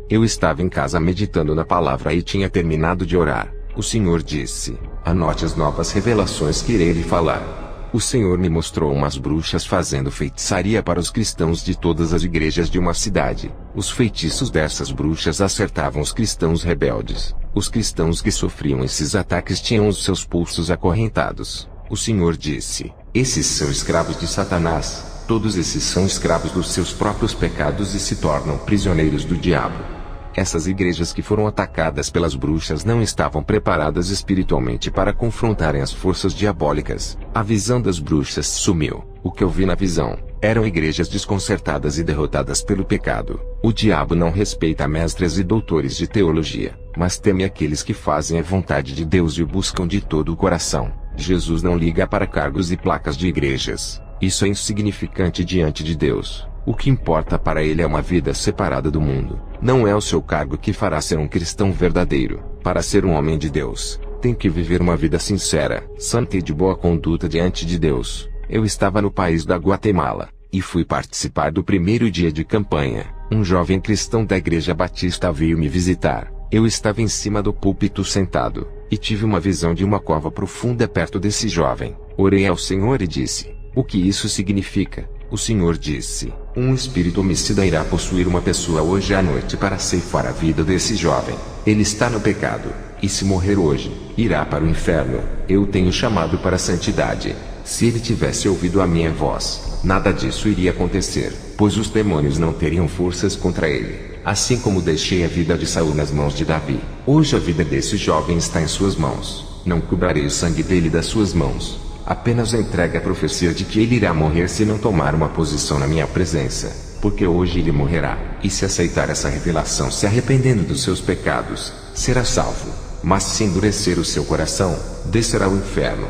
Eu estava em casa meditando na palavra e tinha terminado de orar. O Senhor disse: anote as novas revelações que irei lhe falar. O Senhor me mostrou umas bruxas fazendo feitiçaria para os cristãos de todas as igrejas de uma cidade. Os feitiços dessas bruxas acertavam os cristãos rebeldes. Os cristãos que sofriam esses ataques tinham os seus pulsos acorrentados. O Senhor disse: esses são escravos de Satanás. Todos esses são escravos dos seus próprios pecados e se tornam prisioneiros do diabo. Essas igrejas que foram atacadas pelas bruxas não estavam preparadas espiritualmente para confrontarem as forças diabólicas. A visão das bruxas sumiu. O que eu vi na visão eram igrejas desconcertadas e derrotadas pelo pecado. O diabo não respeita mestres e doutores de teologia, mas teme aqueles que fazem a vontade de Deus e o buscam de todo o coração. Jesus não liga para cargos e placas de igrejas. Isso é insignificante diante de Deus. O que importa para ele é uma vida separada do mundo. Não é o seu cargo que fará ser um cristão verdadeiro. Para ser um homem de Deus, tem que viver uma vida sincera, santa e de boa conduta diante de Deus. Eu estava no país da Guatemala, e fui participar do primeiro dia de campanha. Um jovem cristão da igreja batista veio me visitar. Eu estava em cima do púlpito sentado, e tive uma visão de uma cova profunda perto desse jovem. Orei ao Senhor e disse: o que isso significa? O Senhor disse: um espírito homicida irá possuir uma pessoa hoje à noite para ceifar a vida desse jovem. Ele está no pecado, e se morrer hoje, irá para o inferno. Eu tenho chamado para a santidade. Se ele tivesse ouvido a minha voz, nada disso iria acontecer, pois os demônios não teriam forças contra ele. Assim como deixei a vida de Saul nas mãos de Davi, hoje a vida desse jovem está em suas mãos. Não cobrarei o sangue dele das suas mãos. Apenas entregue a profecia de que ele irá morrer se não tomar uma posição na minha presença, porque hoje ele morrerá, e se aceitar essa revelação se arrependendo dos seus pecados, será salvo. Mas se endurecer o seu coração, descerá ao inferno.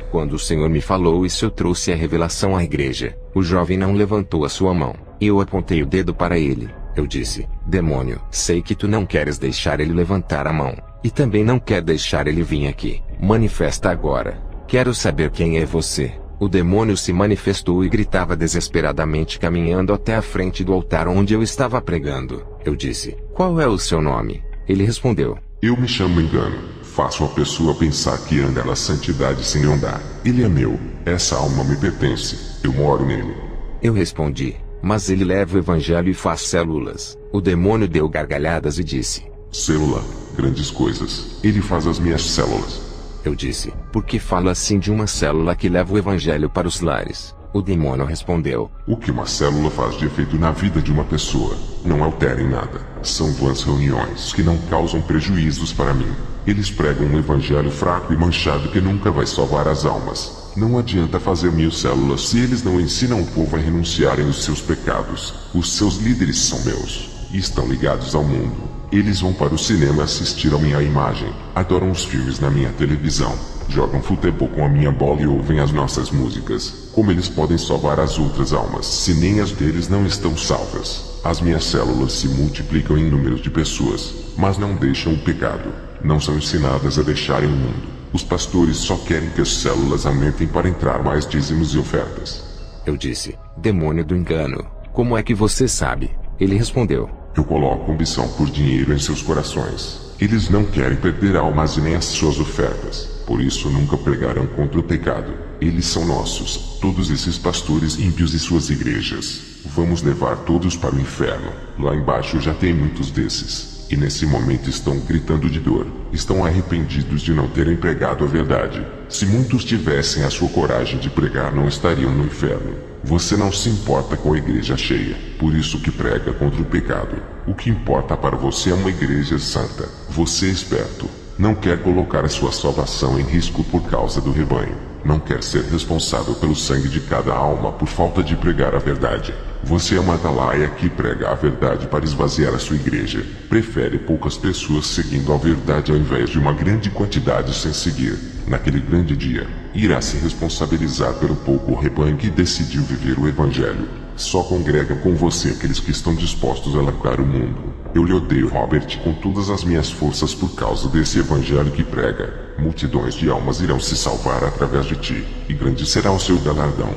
Quando o Senhor me falou isso, eu trouxe a revelação à igreja. O jovem não levantou a sua mão. Eu apontei o dedo para ele. Eu disse: demônio, sei que tu não queres deixar ele levantar a mão, e também não quer deixar ele vir aqui. Manifesta agora. Quero saber quem é você. O demônio se manifestou e gritava desesperadamente caminhando até a frente do altar onde eu estava pregando. Eu disse: qual é o seu nome? Ele respondeu: eu me chamo Engano. Faço a pessoa pensar que anda na santidade sem andar. Ele é meu. Essa alma me pertence. Eu moro nele. Eu respondi: mas ele leva o evangelho e faz células. O demônio deu gargalhadas e disse: célula, grandes coisas. Ele faz as minhas células. Eu disse: por que fala assim de uma célula que leva o evangelho para os lares? O demônio respondeu: o que uma célula faz de efeito na vida de uma pessoa, não altera em nada. São vãs reuniões que não causam prejuízos para mim. Eles pregam um evangelho fraco e manchado que nunca vai salvar as almas. Não adianta fazer 1000 células se eles não ensinam o povo a renunciarem aos seus pecados. Os seus líderes são meus, e estão ligados ao mundo. Eles vão para o cinema assistir a minha imagem, adoram os filmes na minha televisão, jogam futebol com a minha bola e ouvem as nossas músicas. Como eles podem salvar as outras almas se nem as deles não estão salvas? As minhas células se multiplicam em números de pessoas, mas não deixam o pecado. Não são ensinadas a deixarem o mundo. Os pastores só querem que as células aumentem para entrar mais dízimos e ofertas. Eu disse: demônio do engano, como é que você sabe? Ele respondeu: eu coloco ambição por dinheiro em seus corações. Eles não querem perder almas e nem as suas ofertas. Por isso nunca pregarão contra o pecado. Eles são nossos, todos esses pastores ímpios e suas igrejas. Vamos levar todos para o inferno. Lá embaixo já tem muitos desses. E nesse momento estão gritando de dor. Estão arrependidos de não terem pregado a verdade. Se muitos tivessem a sua coragem de pregar, não estariam no inferno. Você não se importa com a igreja cheia, por isso que prega contra o pecado. O que importa para você é uma igreja santa. Você é esperto. Não quer colocar a sua salvação em risco por causa do rebanho. Não quer ser responsável pelo sangue de cada alma por falta de pregar a verdade. Você é uma atalaia que prega a verdade para esvaziar a sua igreja. Prefere poucas pessoas seguindo a verdade ao invés de uma grande quantidade sem seguir. Naquele grande dia, irá se responsabilizar pelo pouco rebanho que decidiu viver o evangelho. Só congregam com você aqueles que estão dispostos a largar o mundo. Eu lhe odeio, Robert, com todas as minhas forças por causa desse evangelho que prega. Multidões de almas irão se salvar através de ti, e grande será o seu galardão.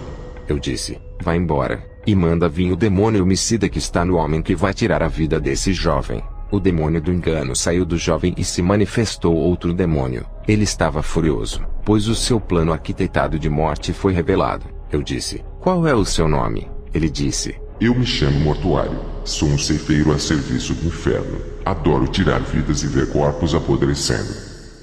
Eu disse: vá embora, e manda vir o demônio homicida que está no homem que vai tirar a vida desse jovem. O demônio do engano saiu do jovem e se manifestou outro demônio. Ele estava furioso, pois o seu plano arquitetado de morte foi revelado. Eu disse: qual é o seu nome? Ele disse: Eu me chamo Mortuário. Sou um ceifeiro a serviço do inferno. Adoro tirar vidas e ver corpos apodrecendo.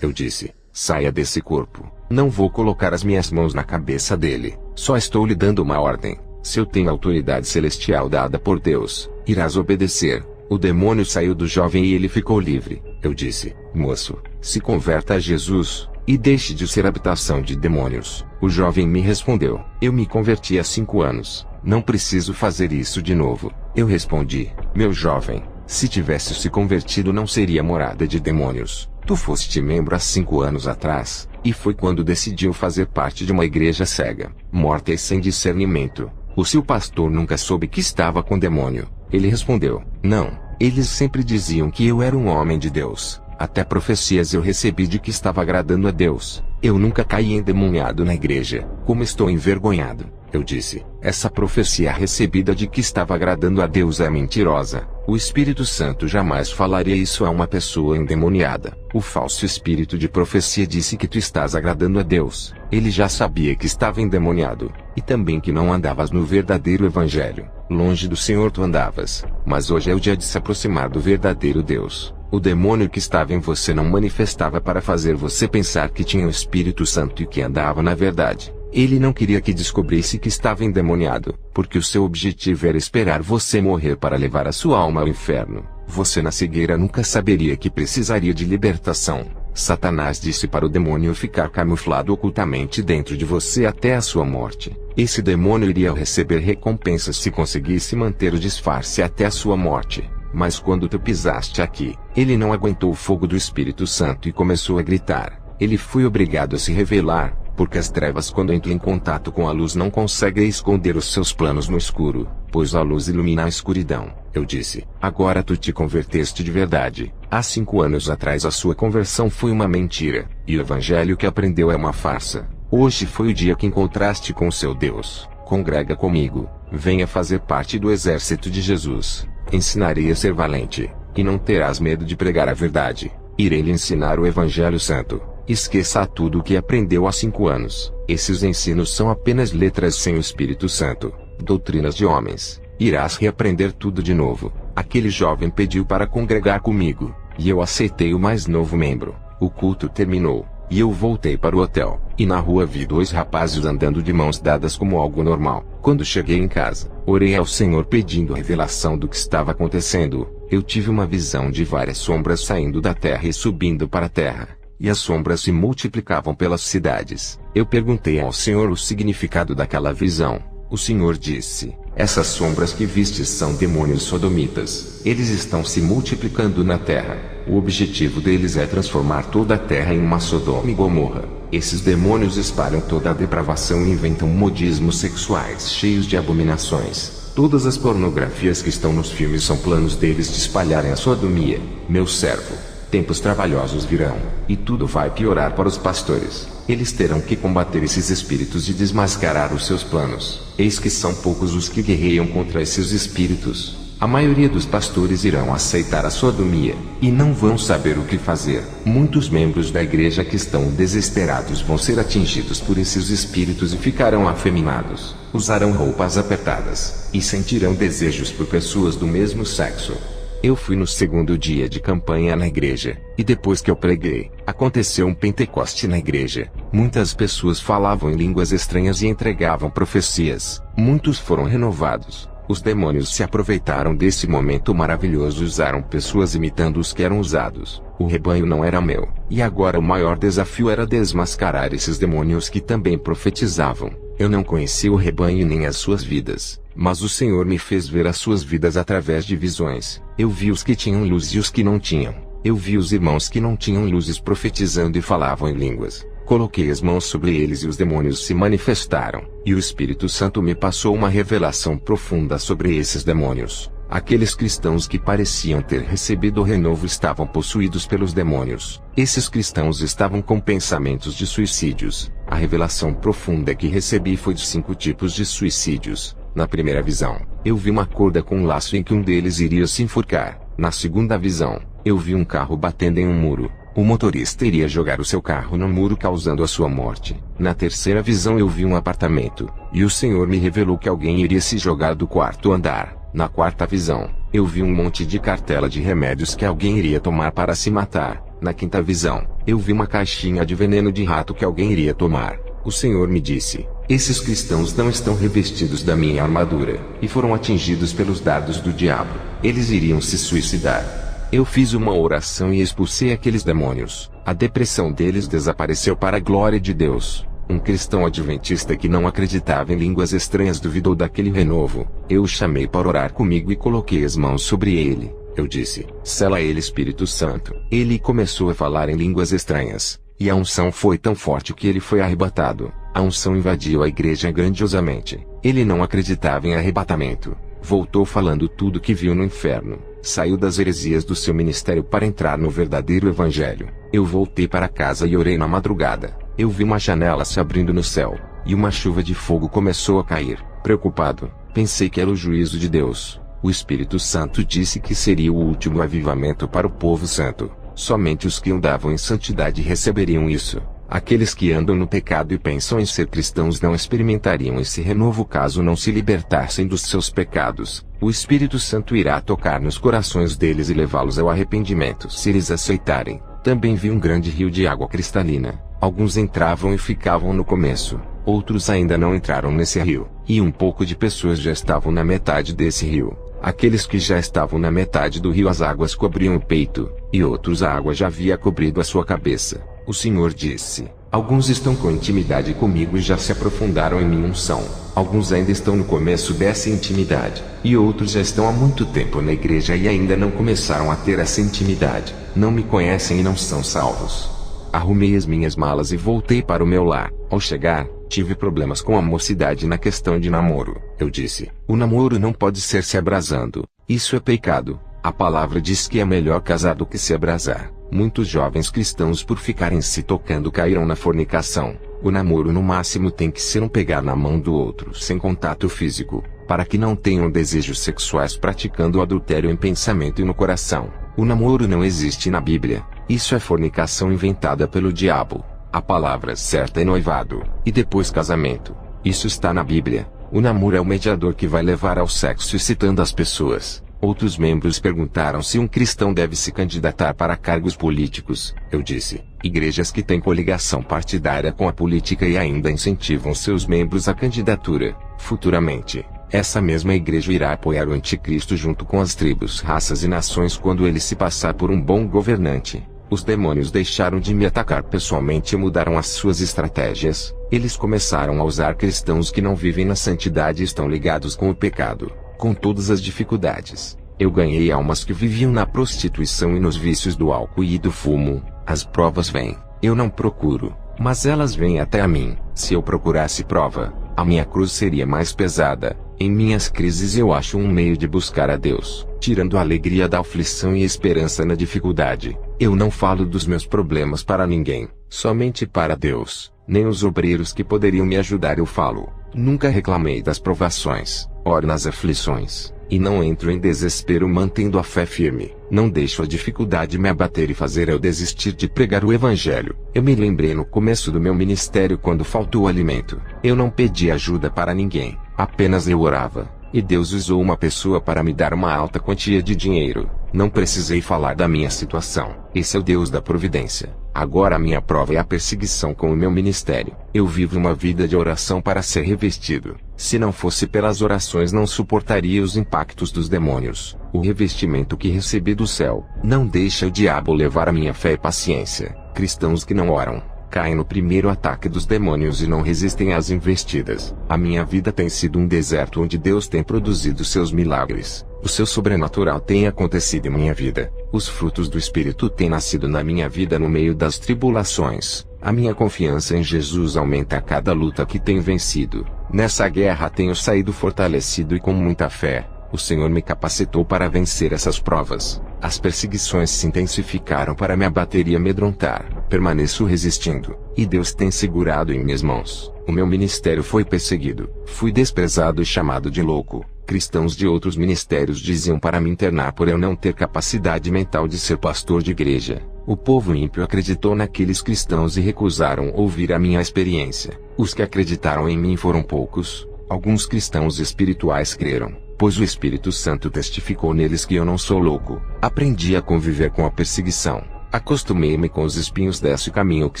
Eu disse: saia desse corpo. Não vou colocar as minhas mãos na cabeça dele. Só estou lhe dando uma ordem. Se eu tenho autoridade celestial dada por Deus, irás obedecer. O demônio saiu do jovem e ele ficou livre. Eu disse: moço, se converta a Jesus, e deixe de ser habitação de demônios. O jovem me respondeu: eu me converti há 5 anos. Não preciso fazer isso de novo. Eu respondi: meu jovem, se tivesse se convertido não seria morada de demônios. Tu foste membro há 5 anos atrás, e foi quando decidiu fazer parte de uma igreja cega, morta e sem discernimento. O seu pastor nunca soube que estava com demônio. Ele respondeu: não, eles sempre diziam que eu era um homem de Deus. Até profecias eu recebi de que estava agradando a Deus. Eu nunca caí endemoniado na igreja. Como estou envergonhado. Eu disse: essa profecia recebida de que estava agradando a Deus é mentirosa. O Espírito Santo jamais falaria isso a uma pessoa endemoniada. O falso espírito de profecia disse que tu estás agradando a Deus. Ele já sabia que estava endemoniado, e também que não andavas no verdadeiro evangelho. Longe do Senhor tu andavas, mas hoje é o dia de se aproximar do verdadeiro Deus. O demônio que estava em você não manifestava para fazer você pensar que tinha o Espírito Santo e que andava na verdade. Ele não queria que descobrisse que estava endemoniado, porque o seu objetivo era esperar você morrer para levar a sua alma ao inferno. Você na cegueira nunca saberia que precisaria de libertação. Satanás disse para o demônio ficar camuflado ocultamente dentro de você até a sua morte. Esse demônio iria receber recompensas se conseguisse manter o disfarce até a sua morte. Mas quando tu pisaste aqui, ele não aguentou o fogo do Espírito Santo e começou a gritar. Ele foi obrigado a se revelar, porque as trevas quando entram em contato com a luz não conseguem esconder os seus planos no escuro, pois a luz ilumina a escuridão. Eu disse: agora tu te converteste de verdade. Há 5 anos atrás a sua conversão foi uma mentira, e o evangelho que aprendeu é uma farsa. Hoje foi o dia que encontraste com o seu Deus. Congrega comigo, venha fazer parte do exército de Jesus. Ensinarei a ser valente, e não terás medo de pregar a verdade. Irei lhe ensinar o Evangelho Santo. Esqueça tudo o que aprendeu há 5 anos. Esses ensinos são apenas letras sem o Espírito Santo, doutrinas de homens. Irás reaprender tudo de novo. Aquele jovem pediu para congregar comigo, e eu aceitei o mais novo membro. O culto terminou, e eu voltei para o hotel, e na rua vi 2 rapazes andando de mãos dadas como algo normal. Quando cheguei em casa, orei ao Senhor pedindo revelação do que estava acontecendo. Eu tive uma visão de várias sombras saindo da terra e subindo para a terra, e as sombras se multiplicavam pelas cidades. Eu perguntei ao Senhor o significado daquela visão. O Senhor disse: essas sombras que vistes são demônios sodomitas. Eles estão se multiplicando na terra. O objetivo deles é transformar toda a terra em uma Sodoma e Gomorra. Esses demônios espalham toda a depravação e inventam modismos sexuais cheios de abominações. Todas as pornografias que estão nos filmes são planos deles de espalharem a sodomia. Meu servo, tempos trabalhosos virão, e tudo vai piorar para os pastores. Eles terão que combater esses espíritos e desmascarar os seus planos. Eis que são poucos os que guerreiam contra esses espíritos. A maioria dos pastores irão aceitar a sodomia, e não vão saber o que fazer. Muitos membros da igreja que estão desesperados vão ser atingidos por esses espíritos e ficarão afeminados. Usarão roupas apertadas, e sentirão desejos por pessoas do mesmo sexo. Eu fui no 2º dia de campanha na igreja, e depois que eu preguei, aconteceu um Pentecoste na igreja. Muitas pessoas falavam em línguas estranhas e entregavam profecias. Muitos foram renovados. Os demônios se aproveitaram desse momento maravilhoso e usaram pessoas imitando os que eram usados. O rebanho não era meu, e agora o maior desafio era desmascarar esses demônios que também profetizavam. Eu não conhecia o rebanho nem as suas vidas, mas o Senhor me fez ver as suas vidas através de visões. Eu vi os que tinham luz e os que não tinham. Eu vi os irmãos que não tinham luzes profetizando e falavam em línguas. Coloquei as mãos sobre eles e os demônios se manifestaram, e o Espírito Santo me passou uma revelação profunda sobre esses demônios. Aqueles cristãos que pareciam ter recebido o renovo estavam possuídos pelos demônios. Esses cristãos estavam com pensamentos de suicídios. A revelação profunda que recebi foi de 5 tipos de suicídios. Na primeira visão, eu vi uma corda com um laço em que um deles iria se enforcar. Na segunda visão, eu vi um carro batendo em um muro. O motorista iria jogar o seu carro no muro causando a sua morte. Na terceira visão eu vi um apartamento, e o Senhor me revelou que alguém iria se jogar do quarto andar. Na quarta visão, eu vi um monte de cartela de remédios que alguém iria tomar para se matar. Na quinta visão, eu vi uma caixinha de veneno de rato que alguém iria tomar. O Senhor me disse: esses cristãos não estão revestidos da minha armadura, e foram atingidos pelos dardos do diabo. Eles iriam se suicidar. Eu fiz uma oração e expulsei aqueles demônios. A depressão deles desapareceu para a glória de Deus. Um cristão adventista que não acreditava em línguas estranhas duvidou daquele renovo. Eu o chamei para orar comigo e coloquei as mãos sobre ele. Eu disse: sela ele, Espírito Santo. Ele começou a falar em línguas estranhas, e a unção foi tão forte que ele foi arrebatado. A unção invadiu a igreja grandiosamente. Ele não acreditava em arrebatamento. Voltou falando tudo que viu no inferno. Saiu das heresias do seu ministério para entrar no verdadeiro evangelho. Eu voltei para casa e orei na madrugada. Eu vi uma janela se abrindo no céu, e uma chuva de fogo começou a cair. Preocupado, pensei que era o juízo de Deus. O Espírito Santo disse que seria o último avivamento para o povo santo. Somente os que andavam em santidade receberiam isso. Aqueles que andam no pecado e pensam em ser cristãos não experimentariam esse renovo caso não se libertassem dos seus pecados. O Espírito Santo irá tocar nos corações deles e levá-los ao arrependimento se eles aceitarem. Também vi um grande rio de água cristalina. Alguns entravam e ficavam no começo. Outros ainda não entraram nesse rio. E um pouco de pessoas já estavam na metade desse rio. Aqueles que já estavam na metade do rio as águas cobriam o peito, e outros a água já havia cobrido a sua cabeça. O Senhor disse: alguns estão com intimidade comigo e já se aprofundaram em minha unção. Alguns ainda estão no começo dessa intimidade, e outros já estão há muito tempo na igreja e ainda não começaram a ter essa intimidade. Não me conhecem e não são salvos. Arrumei as minhas malas e voltei para o meu lar. Ao chegar, tive problemas com a mocidade na questão de namoro. Eu disse: o namoro não pode ser se abrasando. Isso é pecado. A palavra diz que é melhor casar do que se abrasar. Muitos jovens cristãos por ficarem se tocando caíram na fornicação. O namoro no máximo tem que ser um pegar na mão do outro sem contato físico, para que não tenham desejos sexuais praticando o adultério em pensamento e no coração. O namoro não existe na Bíblia. Isso é fornicação inventada pelo diabo. A palavra certa é noivado, e depois casamento. Isso está na Bíblia. O namoro é o mediador que vai levar ao sexo excitando as pessoas. Outros membros perguntaram se um cristão deve se candidatar para cargos políticos. Eu disse: igrejas que têm coligação partidária com a política e ainda incentivam seus membros à candidatura. Futuramente, essa mesma igreja irá apoiar o anticristo junto com as tribos, raças e nações quando ele se passar por um bom governante. Os demônios deixaram de me atacar pessoalmente e mudaram as suas estratégias. Eles começaram a usar cristãos que não vivem na santidade e estão ligados com o pecado. Com todas as dificuldades, eu ganhei almas que viviam na prostituição e nos vícios do álcool e do fumo. As provas vêm, eu não procuro, mas elas vêm até a mim. Se eu procurasse prova, a minha cruz seria mais pesada. Em minhas crises eu acho um meio de buscar a Deus, tirando a alegria da aflição e esperança na dificuldade. Eu não falo dos meus problemas para ninguém, somente para Deus. Nem os obreiros que poderiam me ajudar eu falo. Nunca reclamei das provações, oro nas aflições, e não entro em desespero mantendo a fé firme. Não deixo a dificuldade me abater e fazer eu desistir de pregar o evangelho. Eu me lembrei no começo do meu ministério quando faltou alimento. Eu não pedi ajuda para ninguém, apenas eu orava, e Deus usou uma pessoa para me dar uma alta quantia de dinheiro. Não precisei falar da minha situação. Esse é o Deus da providência. Agora a minha prova é a perseguição com o meu ministério. Eu vivo uma vida de oração para ser revestido. Se não fosse pelas orações não suportaria os impactos dos demônios. O revestimento que recebi do céu não deixa o diabo levar a minha fé e paciência. Cristãos que não oram caem no primeiro ataque dos demônios e não resistem às investidas. A minha vida tem sido um deserto onde Deus tem produzido seus milagres. O seu sobrenatural tem acontecido em minha vida. Os frutos do Espírito têm nascido na minha vida no meio das tribulações. A minha confiança em Jesus aumenta a cada luta que tenho vencido. Nessa guerra tenho saído fortalecido e com muita fé. O Senhor me capacitou para vencer essas provas. As perseguições se intensificaram para me abater e amedrontar. Permaneço resistindo, e Deus tem segurado em minhas mãos. O meu ministério foi perseguido. Fui desprezado e chamado de louco. Cristãos de outros ministérios diziam para me internar por eu não ter capacidade mental de ser pastor de igreja. O povo ímpio acreditou naqueles cristãos e recusaram ouvir a minha experiência. Os que acreditaram em mim foram poucos. Alguns cristãos espirituais creram, pois o Espírito Santo testificou neles que eu não sou louco. Aprendi a conviver com a perseguição. Acostumei-me com os espinhos desse caminho que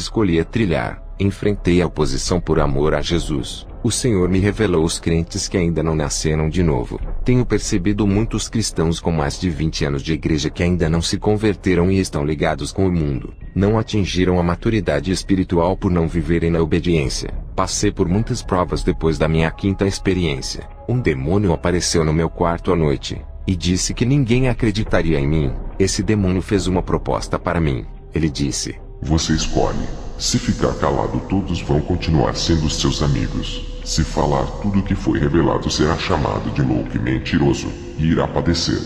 escolhia trilhar. Enfrentei a oposição por amor a Jesus. O Senhor me revelou os crentes que ainda não nasceram de novo. Tenho percebido muitos cristãos com mais de 20 anos de igreja que ainda não se converteram e estão ligados com o mundo. Não atingiram a maturidade espiritual por não viverem na obediência. Passei por muitas provas depois da minha quinta experiência. Um demônio apareceu no meu quarto à noite e disse que ninguém acreditaria em mim. Esse demônio fez uma proposta para mim. Ele disse: Você escolhe. Se ficar calado, todos vão continuar sendo seus amigos. Se falar tudo o que foi revelado, será chamado de louco e mentiroso, e irá padecer.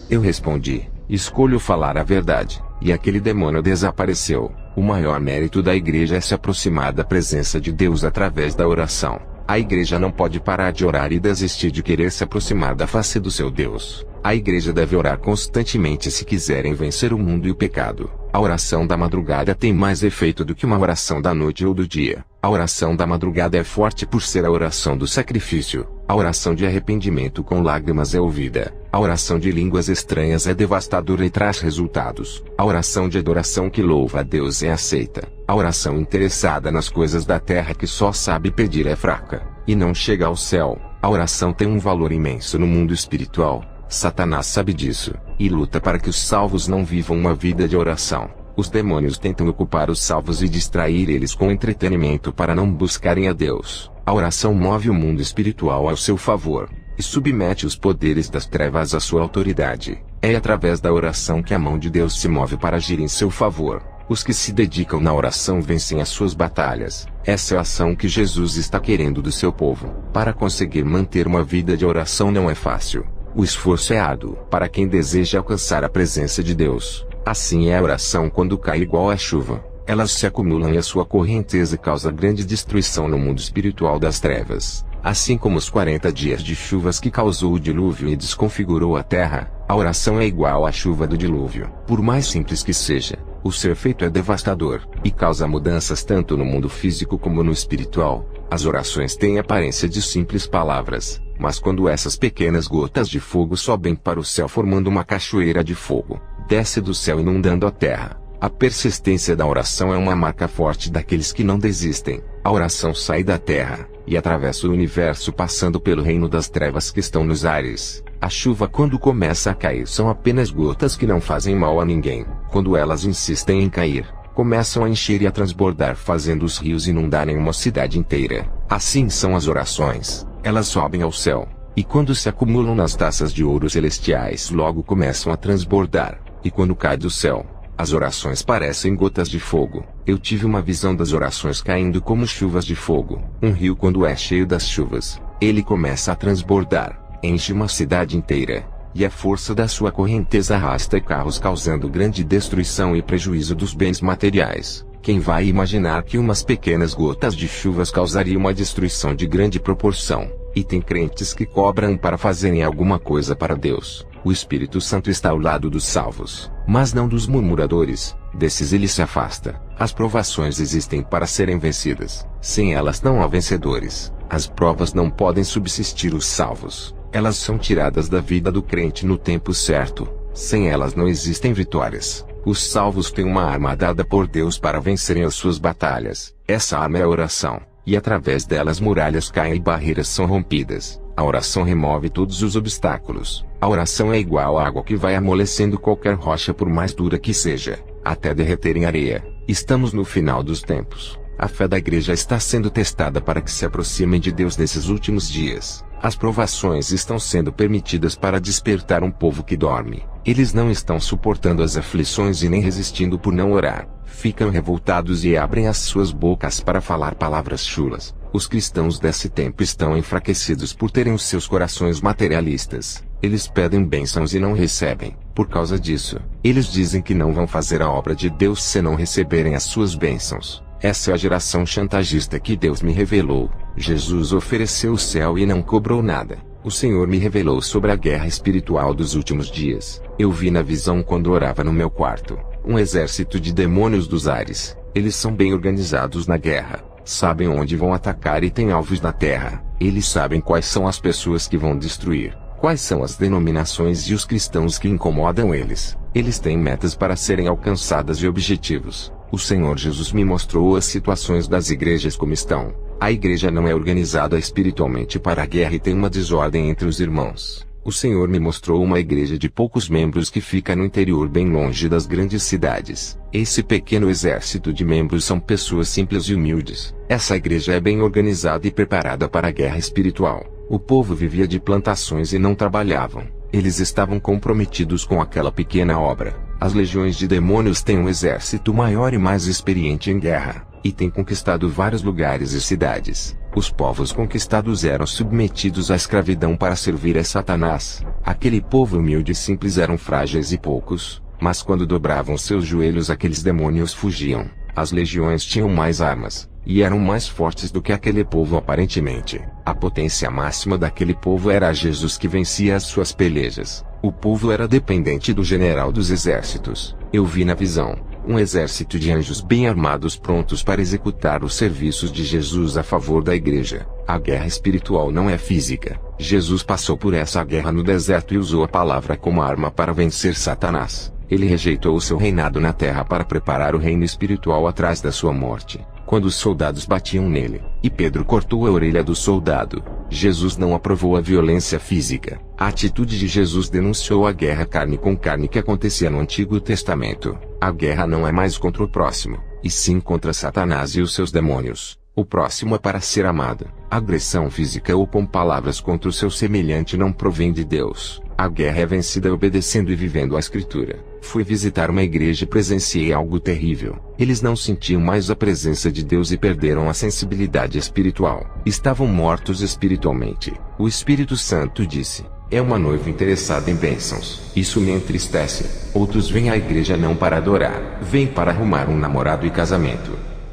Eu respondi: escolho falar a verdade. E aquele demônio desapareceu. O maior mérito da igreja é se aproximar da presença de Deus através da oração. A igreja não pode parar de orar e desistir de querer se aproximar da face do seu Deus. A igreja deve orar constantemente se quiserem vencer o mundo e o pecado. A oração da madrugada tem mais efeito do que uma oração da noite ou do dia. A oração da madrugada é forte por ser a oração do sacrifício. A oração de arrependimento com lágrimas é ouvida. A oração de línguas estranhas é devastadora e traz resultados. A oração de adoração que louva a Deus é aceita. A oração interessada nas coisas da terra que só sabe pedir é fraca e não chega ao céu. A oração tem um valor imenso no mundo espiritual. Satanás sabe disso, e luta para que os salvos não vivam uma vida de oração. Os demônios tentam ocupar os salvos e distrair eles com entretenimento para não buscarem a Deus. A oração move o mundo espiritual ao seu favor, e submete os poderes das trevas à sua autoridade. É através da oração que a mão de Deus se move para agir em seu favor. Os que se dedicam na oração vencem as suas batalhas. Essa é a ação que Jesus está querendo do seu povo. Para conseguir manter uma vida de oração não é fácil. O esforço é árduo para quem deseja alcançar a presença de Deus. Assim é a oração quando cai igual a chuva. Elas se acumulam e a sua correnteza causa grande destruição no mundo espiritual das trevas. Assim como os 40 dias de chuvas que causou o dilúvio e desconfigurou a terra, a oração é igual à chuva do dilúvio. Por mais simples que seja, o seu efeito é devastador, e causa mudanças tanto no mundo físico como no espiritual. As orações têm aparência de simples palavras, mas quando essas pequenas gotas de fogo sobem para o céu formando uma cachoeira de fogo, desce do céu inundando a terra. A persistência da oração é uma marca forte daqueles que não desistem. A oração sai da terra e atravessa o universo passando pelo reino das trevas que estão nos ares. A chuva quando começa a cair são apenas gotas que não fazem mal a ninguém. Quando elas insistem em cair, começam a encher e a transbordar fazendo os rios inundarem uma cidade inteira. Assim são as orações. Elas sobem ao céu, e quando se acumulam nas taças de ouro celestiais logo começam a transbordar, e quando cai do céu, as orações parecem gotas de fogo. Eu tive uma visão das orações caindo como chuvas de fogo. Um rio quando é cheio das chuvas, ele começa a transbordar, enche uma cidade inteira, e a força da sua correnteza arrasta carros causando grande destruição e prejuízo dos bens materiais. Quem vai imaginar que umas pequenas gotas de chuvas causariam uma destruição de grande proporção? E tem crentes que cobram para fazerem alguma coisa para Deus. O Espírito Santo está ao lado dos salvos, mas não dos murmuradores. Desses ele se afasta. As provações existem para serem vencidas. Sem elas não há vencedores. As provas não podem subsistir os salvos. Elas são tiradas da vida do crente no tempo certo. Sem elas não existem vitórias. Os salvos têm uma arma dada por Deus para vencerem as suas batalhas. Essa arma é a oração, e através dela as muralhas caem e barreiras são rompidas. A oração remove todos os obstáculos. A oração é igual à água que vai amolecendo qualquer rocha por mais dura que seja, até derreter em areia. Estamos no final dos tempos. A fé da igreja está sendo testada para que se aproximem de Deus nesses últimos dias. As provações estão sendo permitidas para despertar um povo que dorme. Eles não estão suportando as aflições e nem resistindo por não orar. Ficam revoltados e abrem as suas bocas para falar palavras chulas. Os cristãos desse tempo estão enfraquecidos por terem os seus corações materialistas. Eles pedem bênçãos e não recebem. Por causa disso, eles dizem que não vão fazer a obra de Deus se não receberem as suas bênçãos. Essa é a geração chantagista que Deus me revelou. Jesus ofereceu o céu e não cobrou nada. O Senhor me revelou sobre a guerra espiritual dos últimos dias. Eu vi na visão quando orava no meu quarto, um exército de demônios dos ares. Eles são bem organizados na guerra, sabem onde vão atacar e têm alvos na terra. Eles sabem quais são as pessoas que vão destruir, quais são as denominações e os cristãos que incomodam eles. Eles têm metas para serem alcançadas e objetivos. O Senhor Jesus me mostrou as situações das igrejas como estão. A igreja não é organizada espiritualmente para a guerra e tem uma desordem entre os irmãos. O Senhor me mostrou uma igreja de poucos membros que fica no interior bem longe das grandes cidades. Esse pequeno exército de membros são pessoas simples e humildes. Essa igreja é bem organizada e preparada para a guerra espiritual. O povo vivia de plantações e não trabalhavam. Eles estavam comprometidos com aquela pequena obra. As legiões de demônios têm um exército maior e mais experiente em guerra, e têm conquistado vários lugares e cidades. Os povos conquistados eram submetidos à escravidão para servir a Satanás. Aquele povo humilde e simples eram frágeis e poucos, mas quando dobravam seus joelhos aqueles demônios fugiam. As legiões tinham mais armas, e eram mais fortes do que aquele povo aparentemente. A potência máxima daquele povo era Jesus que vencia as suas pelejas. O povo era dependente do general dos exércitos. Eu vi na visão um exército de anjos bem armados prontos para executar os serviços de Jesus a favor da igreja. A guerra espiritual não é física. Jesus passou por essa guerra no deserto e usou a palavra como arma para vencer Satanás. Ele rejeitou o seu reinado na terra para preparar o reino espiritual atrás da sua morte. Quando os soldados batiam nele, e Pedro cortou a orelha do soldado, Jesus não aprovou a violência física. A atitude de Jesus denunciou a guerra carne com carne que acontecia no Antigo Testamento. A guerra não é mais contra o próximo, e sim contra Satanás e os seus demônios. O próximo é para ser amado. A agressão física ou com palavras contra o seu semelhante não provém de Deus. A guerra é vencida obedecendo e vivendo a Escritura. Fui visitar uma igreja e presenciei algo terrível. Eles não sentiam mais a presença de Deus e perderam a sensibilidade espiritual. Estavam mortos espiritualmente. O Espírito Santo disse: é uma noiva interessada em bênçãos. Isso me entristece. Outros vêm à igreja não para adorar, vêm para arrumar um namorado e casamento.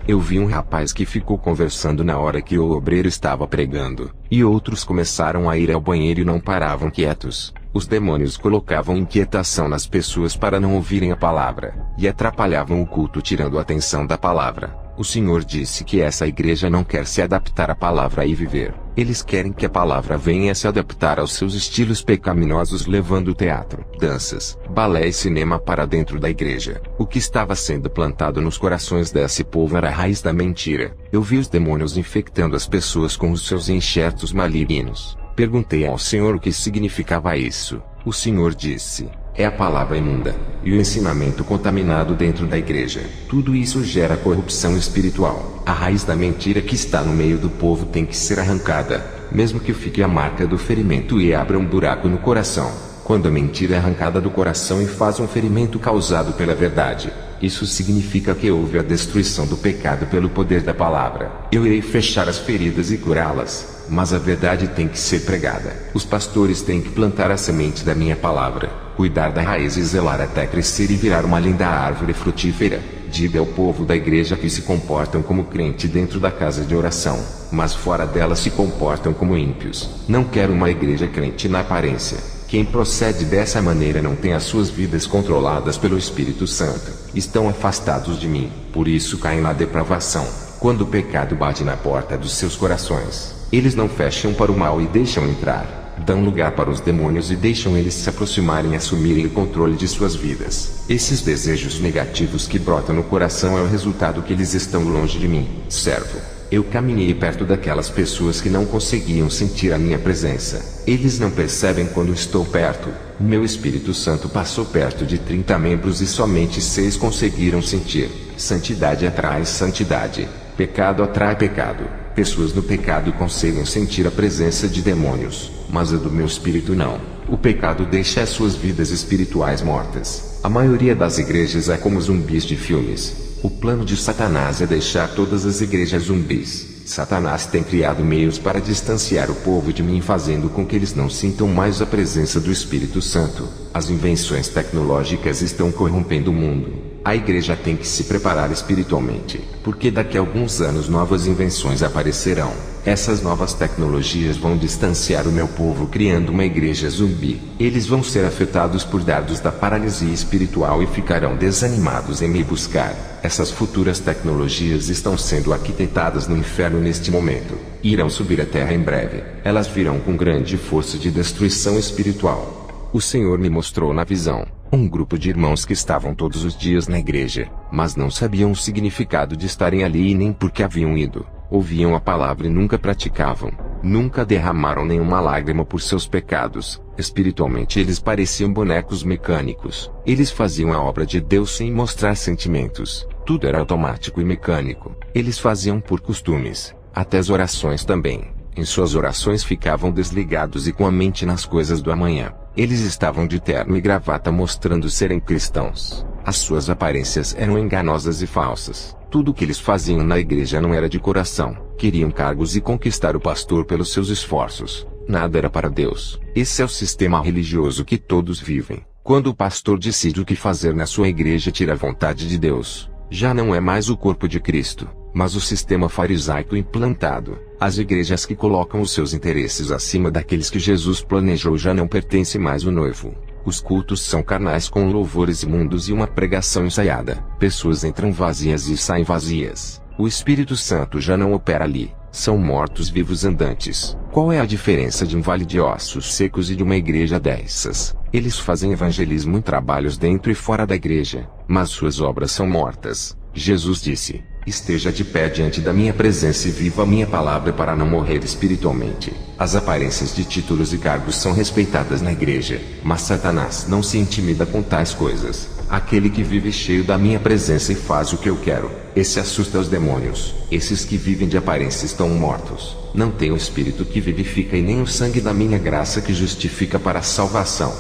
Eu vi um rapaz que ficou conversando na hora que o obreiro estava pregando, e outros começaram a ir ao banheiro e não paravam quietos. Os demônios colocavam inquietação nas pessoas para não ouvirem a palavra, e atrapalhavam o culto tirando a atenção da palavra. O Senhor disse que essa igreja não quer se adaptar à palavra e viver. Eles querem que a palavra venha se adaptar aos seus estilos pecaminosos, levando teatro, danças, balé e cinema para dentro da igreja. O que estava sendo plantado nos corações desse povo era a raiz da mentira. Eu vi os demônios infectando as pessoas com os seus enxertos malignos. Perguntei ao Senhor o que significava isso. O Senhor disse: é a palavra imunda, e o ensinamento contaminado dentro da igreja. Tudo isso gera corrupção espiritual. A raiz da mentira que está no meio do povo tem que ser arrancada, mesmo que fique a marca do ferimento e abra um buraco no coração. Quando a mentira é arrancada do coração e faz um ferimento causado pela verdade, isso significa que houve a destruição do pecado pelo poder da palavra. Eu irei fechar as feridas e curá-las, mas a verdade tem que ser pregada. Os pastores têm que plantar a semente da minha palavra, cuidar da raiz e zelar até crescer e virar uma linda árvore frutífera. Diga ao povo da igreja que se comportam como crente dentro da casa de oração, mas fora dela se comportam como ímpios. Não quero uma igreja crente na aparência. Quem procede dessa maneira não tem as suas vidas controladas pelo Espírito Santo. Estão afastados de mim, por isso caem na depravação. Quando o pecado bate na porta dos seus corações, eles não fecham para o mal e deixam entrar. Dão lugar para os demônios e deixam eles se aproximarem e assumirem o controle de suas vidas. Esses desejos negativos que brotam no coração é o resultado que eles estão longe de mim, servo. Eu caminhei perto daquelas pessoas que não conseguiam sentir a minha presença. Eles não percebem quando estou perto. O meu Espírito Santo passou perto de 30 membros e somente 6 conseguiram sentir. Santidade atrai santidade. Pecado atrai pecado. Pessoas no pecado conseguem sentir a presença de demônios, mas a do meu espírito não. O pecado deixa as suas vidas espirituais mortas. A maioria das igrejas é como zumbis de filmes. O plano de Satanás é deixar todas as igrejas zumbis. Satanás tem criado meios para distanciar o povo de mim, fazendo com que eles não sintam mais a presença do Espírito Santo. As invenções tecnológicas estão corrompendo o mundo. A igreja tem que se preparar espiritualmente, porque daqui a alguns anos novas invenções aparecerão. Essas novas tecnologias vão distanciar o meu povo criando uma igreja zumbi. Eles vão ser afetados por dardos da paralisia espiritual e ficarão desanimados em me buscar. Essas futuras tecnologias estão sendo arquitetadas no inferno neste momento. Irão subir à terra em breve. Elas virão com grande força de destruição espiritual. O Senhor me mostrou na visão um grupo de irmãos que estavam todos os dias na igreja, mas não sabiam o significado de estarem ali e nem por que haviam ido. Ouviam a palavra e nunca praticavam. Nunca derramaram nenhuma lágrima por seus pecados. Espiritualmente eles pareciam bonecos mecânicos. Eles faziam a obra de Deus sem mostrar sentimentos. Tudo era automático e mecânico. Eles faziam por costumes. Até as orações também. Em suas orações ficavam desligados e com a mente nas coisas do amanhã. Eles estavam de terno e gravata mostrando serem cristãos. As suas aparências eram enganosas e falsas. Tudo o que eles faziam na igreja não era de coração. Queriam cargos e conquistar o pastor pelos seus esforços. Nada era para Deus. Esse é o sistema religioso que todos vivem. Quando o pastor decide o que fazer na sua igreja, tira a vontade de Deus. Já não é mais o corpo de Cristo, mas o sistema farisaico implantado. As igrejas que colocam os seus interesses acima daqueles que Jesus planejou já não pertencem mais ao noivo. Os cultos são carnais com louvores imundos e uma pregação ensaiada. Pessoas entram vazias e saem vazias. O Espírito Santo já não opera ali. São mortos-vivos andantes. Qual é a diferença de um vale de ossos secos e de uma igreja dessas? Eles fazem evangelismo em trabalhos dentro e fora da igreja, mas suas obras são mortas. Jesus disse: esteja de pé diante da minha presença e viva a minha palavra para não morrer espiritualmente. As aparências de títulos e cargos são respeitadas na igreja, mas Satanás não se intimida com tais coisas. Aquele que vive cheio da minha presença e faz o que eu quero, esse assusta os demônios. Esses que vivem de aparência estão mortos. Não tem o Espírito que vivifica e nem o sangue da minha graça que justifica para a salvação.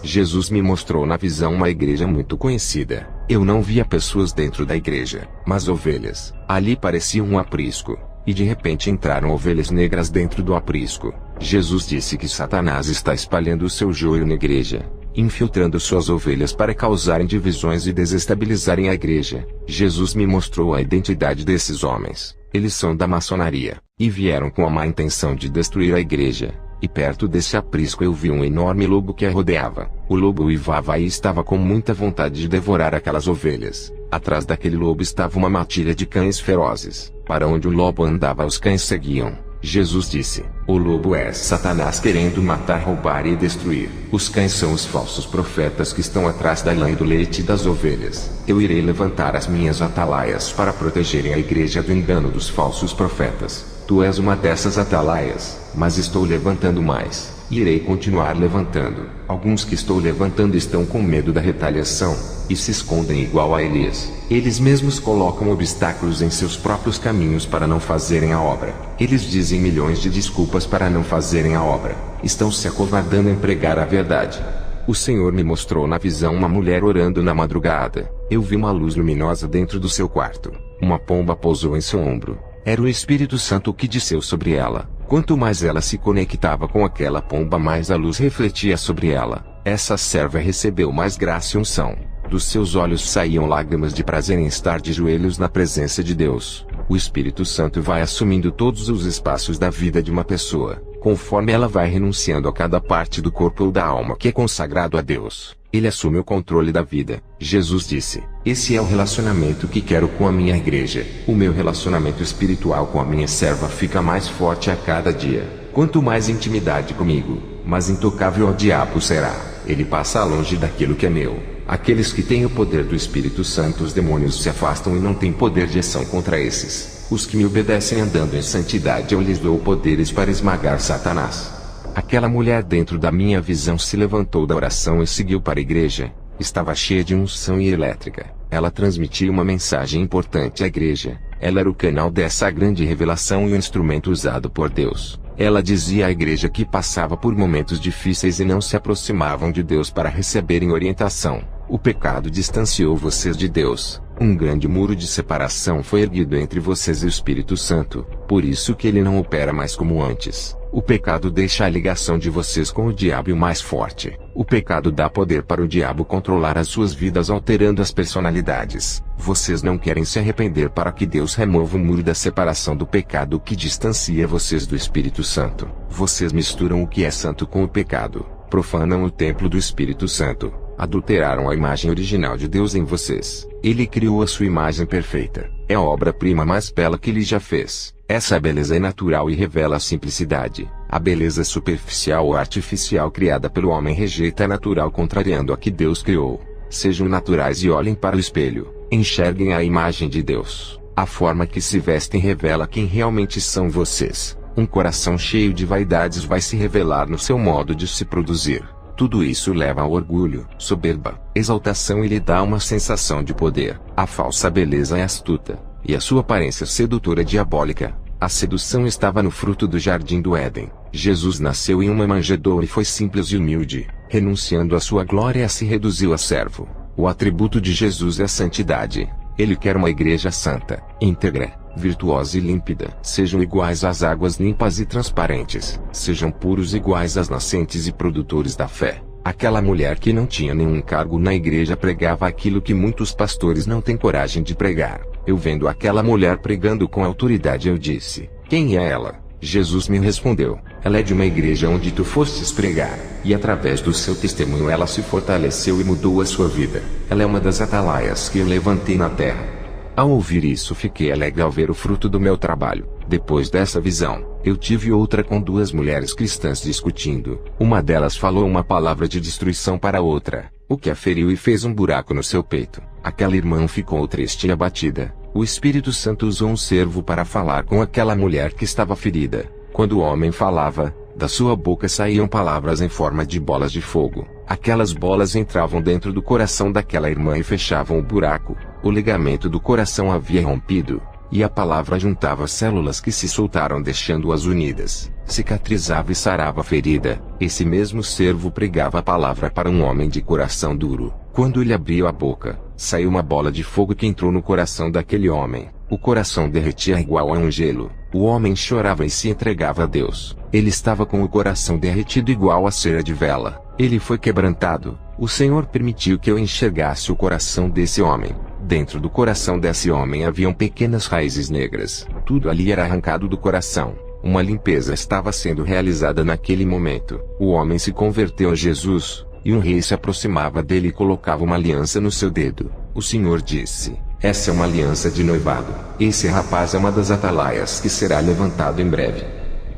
Jesus me mostrou na visão uma igreja muito conhecida. Eu não via pessoas dentro da igreja, mas ovelhas. Ali parecia um aprisco, e de repente entraram ovelhas negras dentro do aprisco. Jesus disse que Satanás está espalhando o seu joio na igreja, infiltrando suas ovelhas para causarem divisões e desestabilizarem a igreja. Jesus me mostrou a identidade desses homens. Eles são da maçonaria, e vieram com a má intenção de destruir a igreja. E perto desse aprisco eu vi um enorme lobo que a rodeava. O lobo uivava e estava com muita vontade de devorar aquelas ovelhas. Atrás daquele lobo estava uma matilha de cães ferozes. Para onde o lobo andava, os cães seguiam. Jesus disse: o lobo é Satanás querendo matar, roubar e destruir. Os cães são os falsos profetas que estão atrás da lã e do leite das ovelhas. Eu irei levantar as minhas atalaias para protegerem a igreja do engano dos falsos profetas. Tu és uma dessas atalaias, mas estou levantando mais. Irei continuar levantando. Alguns que estou levantando estão com medo da retaliação, e se escondem igual a Elias. Eles mesmos colocam obstáculos em seus próprios caminhos para não fazerem a obra. Eles dizem milhões de desculpas para não fazerem a obra. Estão se acovardando em pregar a verdade. O Senhor me mostrou na visão uma mulher orando na madrugada. Eu vi uma luz luminosa dentro do seu quarto. Uma pomba pousou em seu ombro. Era o Espírito Santo que desceu sobre ela. Quanto mais ela se conectava com aquela pomba, mais a luz refletia sobre ela. Essa serva recebeu mais graça e unção. Dos seus olhos saíam lágrimas de prazer em estar de joelhos na presença de Deus. O Espírito Santo vai assumindo todos os espaços da vida de uma pessoa, conforme ela vai renunciando a cada parte do corpo ou da alma que é consagrado a Deus. Ele assume o controle da vida. Jesus disse: esse é o relacionamento que quero com a minha igreja. O meu relacionamento espiritual com a minha serva fica mais forte a cada dia. Quanto mais intimidade comigo, mais intocável ao diabo será. Ele passa longe daquilo que é meu. Aqueles que têm o poder do Espírito Santo, os demônios se afastam e não têm poder de ação contra esses. Os que me obedecem andando em santidade, eu lhes dou poderes para esmagar Satanás. Aquela mulher dentro da minha visão se levantou da oração e seguiu para a igreja. Estava cheia de unção e elétrica. Ela transmitia uma mensagem importante à igreja. Ela era o canal dessa grande revelação e o instrumento usado por Deus. Ela dizia à igreja que passava por momentos difíceis e não se aproximavam de Deus para receberem orientação. O pecado distanciou vocês de Deus. Um grande muro de separação foi erguido entre vocês e o Espírito Santo. Por isso que ele não opera mais como antes. O pecado deixa a ligação de vocês com o diabo mais forte. O pecado dá poder para o diabo controlar as suas vidas, alterando as personalidades. Vocês não querem se arrepender para que Deus remova o muro da separação do pecado que distancia vocês do Espírito Santo. Vocês misturam o que é santo com o pecado, profanam o templo do Espírito Santo, adulteraram a imagem original de Deus em vocês. Ele criou a sua imagem perfeita. É a obra-prima mais bela que ele já fez. Essa beleza é natural e revela a simplicidade. A beleza superficial ou artificial criada pelo homem rejeita a natural, contrariando a que Deus criou. Sejam naturais e olhem para o espelho. Enxerguem a imagem de Deus. A forma que se vestem revela quem realmente são vocês. Um coração cheio de vaidades vai se revelar no seu modo de se produzir. Tudo isso leva ao orgulho, soberba, exaltação e lhe dá uma sensação de poder. A falsa beleza é astuta, e a sua aparência sedutora é diabólica. A sedução estava no fruto do jardim do Éden. Jesus nasceu em uma manjedoura e foi simples e humilde. Renunciando à sua glória, se reduziu a servo. O atributo de Jesus é a santidade. Ele quer uma igreja santa, íntegra, virtuosa e límpida. Sejam iguais às águas limpas e transparentes. Sejam puros iguais às nascentes e produtores da fé. Aquela mulher que não tinha nenhum cargo na igreja pregava aquilo que muitos pastores não têm coragem de pregar. Eu vendo aquela mulher pregando com autoridade, eu disse: quem é ela? Jesus me respondeu: ela é de uma igreja onde tu fostes pregar, e através do seu testemunho ela se fortaleceu e mudou a sua vida. Ela é uma das atalaias que eu levantei na terra. Ao ouvir isso, fiquei alegre ao ver o fruto do meu trabalho. Depois dessa visão, eu tive outra com duas mulheres cristãs discutindo. Uma delas falou uma palavra de destruição para a outra, o que a feriu e fez um buraco no seu peito. Aquela irmã ficou triste e abatida. O Espírito Santo usou um servo para falar com aquela mulher que estava ferida. Quando o homem falava, da sua boca saíam palavras em forma de bolas de fogo. Aquelas bolas entravam dentro do coração daquela irmã e fechavam o buraco. O ligamento do coração havia rompido, e a palavra juntava células que se soltaram, deixando-as unidas. Cicatrizava e sarava a ferida. Esse mesmo servo pregava a palavra para um homem de coração duro. Quando ele abriu a boca, saiu uma bola de fogo que entrou no coração daquele homem. O coração derretia igual a um gelo. O homem chorava e se entregava a Deus. Ele estava com o coração derretido igual a cera de vela. Ele foi quebrantado. O Senhor permitiu que eu enxergasse o coração desse homem. Dentro do coração desse homem haviam pequenas raízes negras. Tudo ali era arrancado do coração. Uma limpeza estava sendo realizada naquele momento. O homem se converteu a Jesus, e um rei se aproximava dele e colocava uma aliança no seu dedo. O Senhor disse: essa é uma aliança de noivado. Esse rapaz é uma das atalaias que será levantado em breve.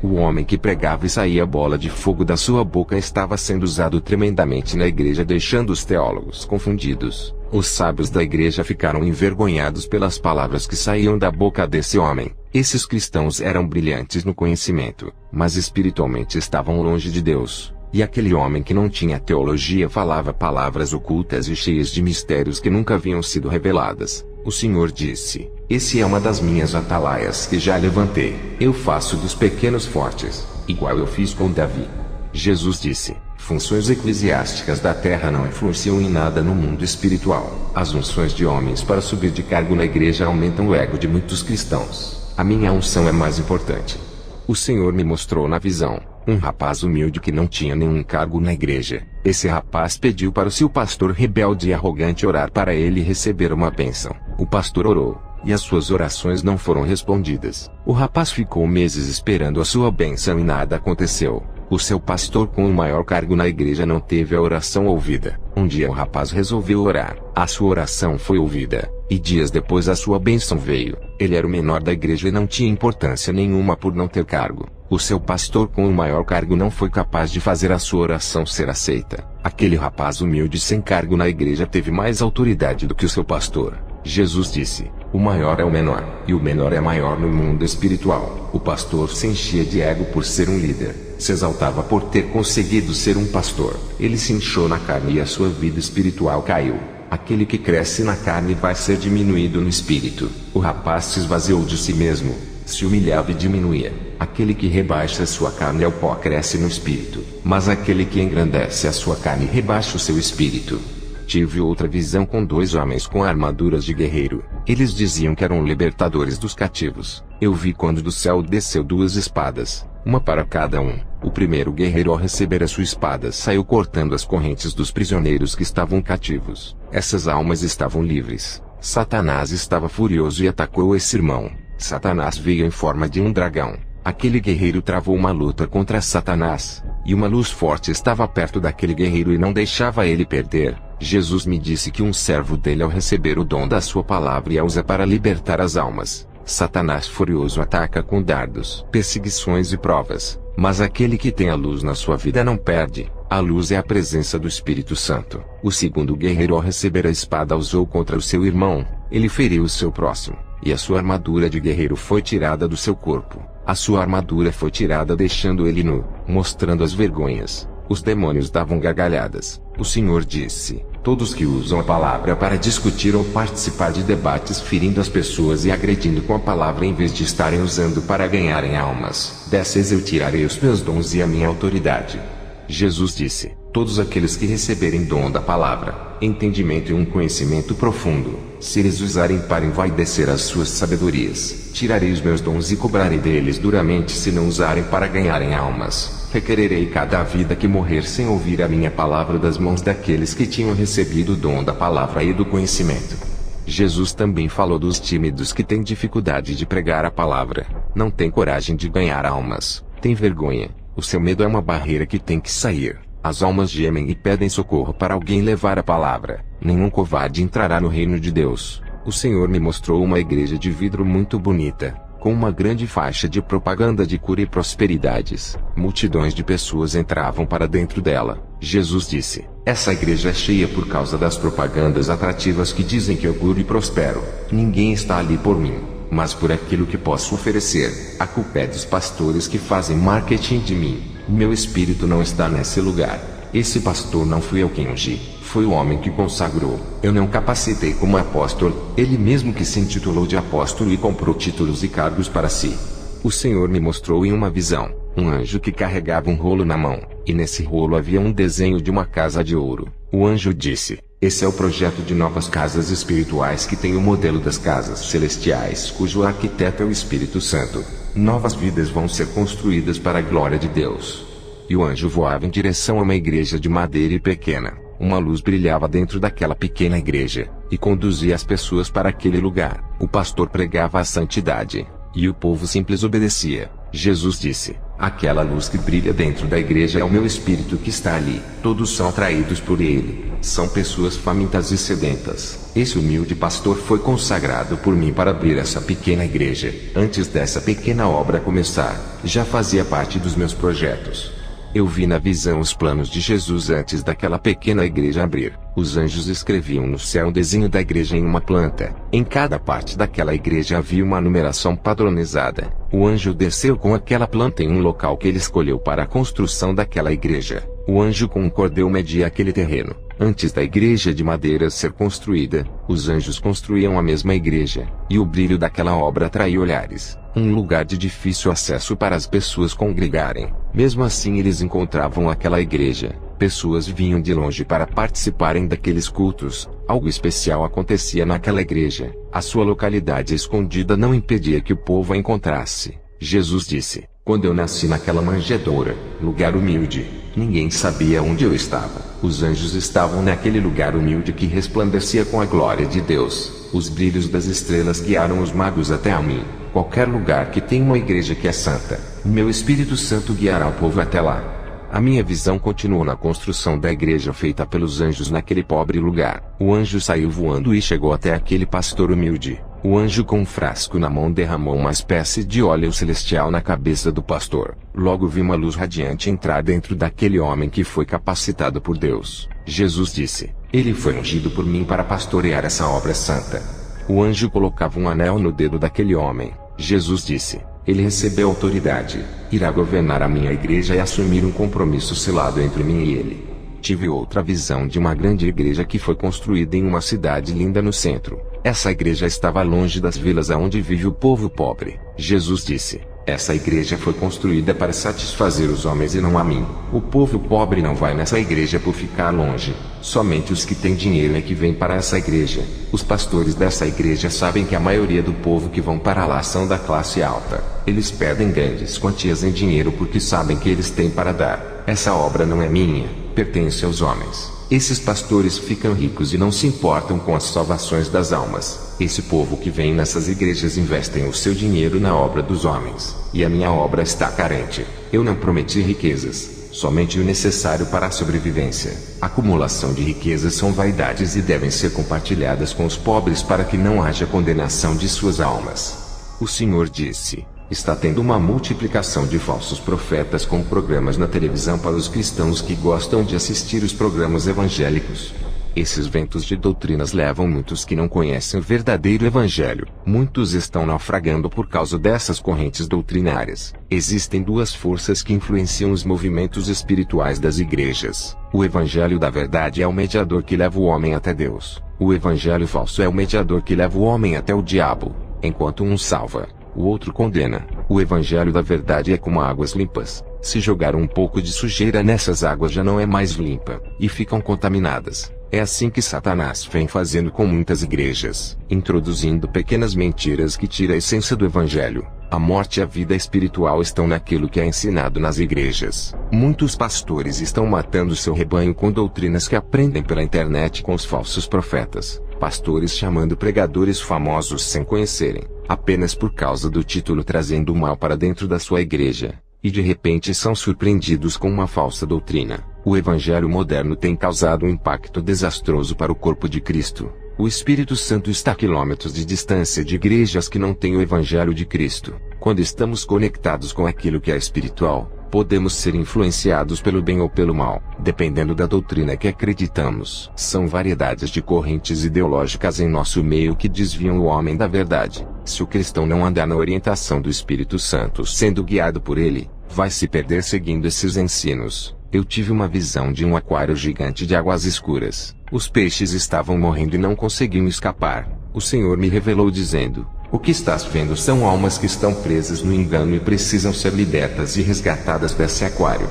O homem que pregava e saía bola de fogo da sua boca estava sendo usado tremendamente na igreja, deixando os teólogos confundidos. Os sábios da igreja ficaram envergonhados pelas palavras que saíam da boca desse homem. Esses cristãos eram brilhantes no conhecimento, mas espiritualmente estavam longe de Deus. E aquele homem que não tinha teologia falava palavras ocultas e cheias de mistérios que nunca haviam sido reveladas. O Senhor disse: esse é uma das minhas atalaias que já levantei. Eu faço dos pequenos fortes, igual eu fiz com Davi. Jesus disse: funções eclesiásticas da terra não influenciam em nada no mundo espiritual. As unções de homens para subir de cargo na igreja aumentam o ego de muitos cristãos. A minha unção é mais importante. O Senhor me mostrou na visão um rapaz humilde que não tinha nenhum cargo na igreja. Esse rapaz pediu para o seu pastor rebelde e arrogante orar para ele receber uma bênção. O pastor orou, e as suas orações não foram respondidas. O rapaz ficou meses esperando a sua bênção e nada aconteceu. O seu pastor com o maior cargo na igreja não teve a oração ouvida. Um dia o rapaz resolveu orar. A sua oração foi ouvida, e dias depois a sua bênção veio. Ele era o menor da igreja e não tinha importância nenhuma por não ter cargo. O seu pastor com o maior cargo não foi capaz de fazer a sua oração ser aceita. Aquele rapaz humilde sem cargo na igreja teve mais autoridade do que o seu pastor. Jesus disse: o maior é o menor, e o menor é maior no mundo espiritual. O pastor se enchia de ego por ser um líder. Se exaltava por ter conseguido ser um pastor. Ele se inchou na carne e a sua vida espiritual caiu. Aquele que cresce na carne vai ser diminuído no espírito. O rapaz se esvaziou de si mesmo, se humilhava e diminuía. Aquele que rebaixa a sua carne ao pó cresce no espírito, mas aquele que engrandece a sua carne rebaixa o seu espírito. Tive outra visão com dois homens com armaduras de guerreiro. Eles diziam que eram libertadores dos cativos. Eu vi quando do céu desceu duas espadas, uma para cada um. O primeiro guerreiro, ao receber a sua espada, saiu cortando as correntes dos prisioneiros que estavam cativos. Essas almas estavam livres. Satanás estava furioso e atacou esse irmão. Satanás veio em forma de um dragão. Aquele guerreiro travou uma luta contra Satanás, e uma luz forte estava perto daquele guerreiro e não deixava ele perder. Jesus me disse que um servo dele, ao receber o dom da sua palavra e a usa para libertar as almas, Satanás furioso ataca com dardos, perseguições e provas. Mas aquele que tem a luz na sua vida não perde. A luz é a presença do Espírito Santo. O segundo guerreiro, ao receber a espada, usou contra o seu irmão. Ele feriu o seu próximo, e a sua armadura de guerreiro foi tirada do seu corpo. A sua armadura foi tirada, deixando ele nu, mostrando as vergonhas. Os demônios davam gargalhadas. O Senhor disse: todos que usam a palavra para discutir ou participar de debates ferindo as pessoas e agredindo com a palavra em vez de estarem usando para ganharem almas, dessas eu tirarei os meus dons e a minha autoridade. Jesus disse: todos aqueles que receberem dom da palavra, entendimento e um conhecimento profundo, se eles usarem para envaidecer as suas sabedorias, tirarei os meus dons e cobrarei deles duramente se não usarem para ganharem almas. Requererei cada vida que morrer sem ouvir a minha palavra das mãos daqueles que tinham recebido o dom da palavra e do conhecimento. Jesus também falou dos tímidos que têm dificuldade de pregar a palavra, não têm coragem de ganhar almas, têm vergonha. O seu medo é uma barreira que tem que sair. As almas gemem e pedem socorro para alguém levar a palavra. Nenhum covarde entrará no reino de Deus. O Senhor me mostrou uma igreja de vidro muito bonita, com uma grande faixa de propaganda de cura e prosperidades. Multidões de pessoas entravam para dentro dela. Jesus disse: essa igreja é cheia por causa das propagandas atrativas que dizem que eu curo e prospero. Ninguém está ali por mim, mas por aquilo que posso oferecer. A culpa é dos pastores que fazem marketing de mim. Meu espírito não está nesse lugar. Esse pastor não fui eu quem ungi, foi o homem que consagrou. Eu não capacitei como apóstolo, ele mesmo que se intitulou de apóstolo e comprou títulos e cargos para si. O Senhor me mostrou em uma visão, um anjo que carregava um rolo na mão, e nesse rolo havia um desenho de uma casa de ouro. O anjo disse: esse é o projeto de novas casas espirituais que tem o modelo das casas celestiais, cujo arquiteto é o Espírito Santo. Novas vidas vão ser construídas para a glória de Deus. E o anjo voava em direção a uma igreja de madeira e pequena. Uma luz brilhava dentro daquela pequena igreja, e conduzia as pessoas para aquele lugar. O pastor pregava a santidade, e o povo simples obedecia. Jesus disse: aquela luz que brilha dentro da igreja é o meu espírito que está ali. Todos são atraídos por ele. São pessoas famintas e sedentas. Esse humilde pastor foi consagrado por mim para abrir essa pequena igreja. Antes dessa pequena obra começar, já fazia parte dos meus projetos. Eu vi na visão os planos de Jesus antes daquela pequena igreja abrir. Os anjos escreviam no céu um desenho da igreja em uma planta. Em cada parte daquela igreja havia uma numeração padronizada. O anjo desceu com aquela planta em um local que ele escolheu para a construção daquela igreja. O anjo com um cordel media aquele terreno. Antes da igreja de madeira ser construída, os anjos construíam a mesma igreja, e o brilho daquela obra atraía olhares. Um lugar de difícil acesso para as pessoas congregarem. Mesmo assim eles encontravam aquela igreja. Pessoas vinham de longe para participarem daqueles cultos. Algo especial acontecia naquela igreja. A sua localidade escondida não impedia que o povo a encontrasse. Jesus disse: quando eu nasci naquela manjedoura, lugar humilde, ninguém sabia onde eu estava. Os anjos estavam naquele lugar humilde que resplandecia com a glória de Deus. Os brilhos das estrelas guiaram os magos até a mim. Qualquer lugar que tem uma igreja que é santa, meu Espírito Santo guiará o povo até lá. A minha visão continuou na construção da igreja feita pelos anjos naquele pobre lugar. O anjo saiu voando e chegou até aquele pastor humilde. O anjo com um frasco na mão derramou uma espécie de óleo celestial na cabeça do pastor. Logo vi uma luz radiante entrar dentro daquele homem que foi capacitado por Deus. Jesus disse: ele foi ungido por mim para pastorear essa obra santa. O anjo colocava um anel no dedo daquele homem. Jesus disse: ele recebeu autoridade, irá governar a minha igreja e assumir um compromisso selado entre mim e ele. Tive outra visão de uma grande igreja que foi construída em uma cidade linda no centro. Essa igreja estava longe das vilas aonde vive o povo pobre. Jesus disse: Essa igreja foi construída para satisfazer os homens e não a mim. O povo pobre não vai nessa igreja por ficar longe. Somente os que têm dinheiro é que vêm para essa igreja. Os pastores dessa igreja sabem que a maioria do povo que vão para lá são da classe alta. Eles perdem grandes quantias em dinheiro porque sabem que eles têm para dar. Essa obra não é minha, pertence aos homens. Esses pastores ficam ricos e não se importam com as salvações das almas. Esse povo que vem nessas igrejas investem o seu dinheiro na obra dos homens. E a minha obra está carente. Eu não prometi riquezas, somente o necessário para a sobrevivência. Acumulação de riquezas são vaidades e devem ser compartilhadas com os pobres para que não haja condenação de suas almas. O Senhor disse: está tendo uma multiplicação de falsos profetas com programas na televisão para os cristãos que gostam de assistir os programas evangélicos. Esses ventos de doutrinas levam muitos que não conhecem o verdadeiro evangelho. Muitos estão naufragando por causa dessas correntes doutrinárias. Existem duas forças que influenciam os movimentos espirituais das igrejas. O evangelho da verdade é o mediador que leva o homem até Deus. O evangelho falso é o mediador que leva o homem até o diabo. Enquanto um salva, o outro condena. O evangelho da verdade é como águas limpas. Se jogar um pouco de sujeira nessas águas já não é mais limpa, e ficam contaminadas. É assim que Satanás vem fazendo com muitas igrejas, introduzindo pequenas mentiras que tiram a essência do evangelho. A morte e a vida espiritual estão naquilo que é ensinado nas igrejas. Muitos pastores estão matando seu rebanho com doutrinas que aprendem pela internet com os falsos profetas. Pastores chamando pregadores famosos sem conhecerem, apenas por causa do título, trazendo o mal para dentro da sua igreja. E de repente são surpreendidos com uma falsa doutrina. O evangelho moderno tem causado um impacto desastroso para o corpo de Cristo. O Espírito Santo está a quilômetros de distância de igrejas que não têm o evangelho de Cristo. Quando estamos conectados com aquilo que é espiritual, podemos ser influenciados pelo bem ou pelo mal, dependendo da doutrina que acreditamos. São variedades de correntes ideológicas em nosso meio que desviam o homem da verdade. Se o cristão não andar na orientação do Espírito Santo, sendo guiado por ele, vai se perder seguindo esses ensinos. Eu tive uma visão de um aquário gigante de águas escuras. Os peixes estavam morrendo e não conseguiam escapar. O Senhor me revelou dizendo: o que estás vendo são almas que estão presas no engano e precisam ser libertas e resgatadas desse aquário.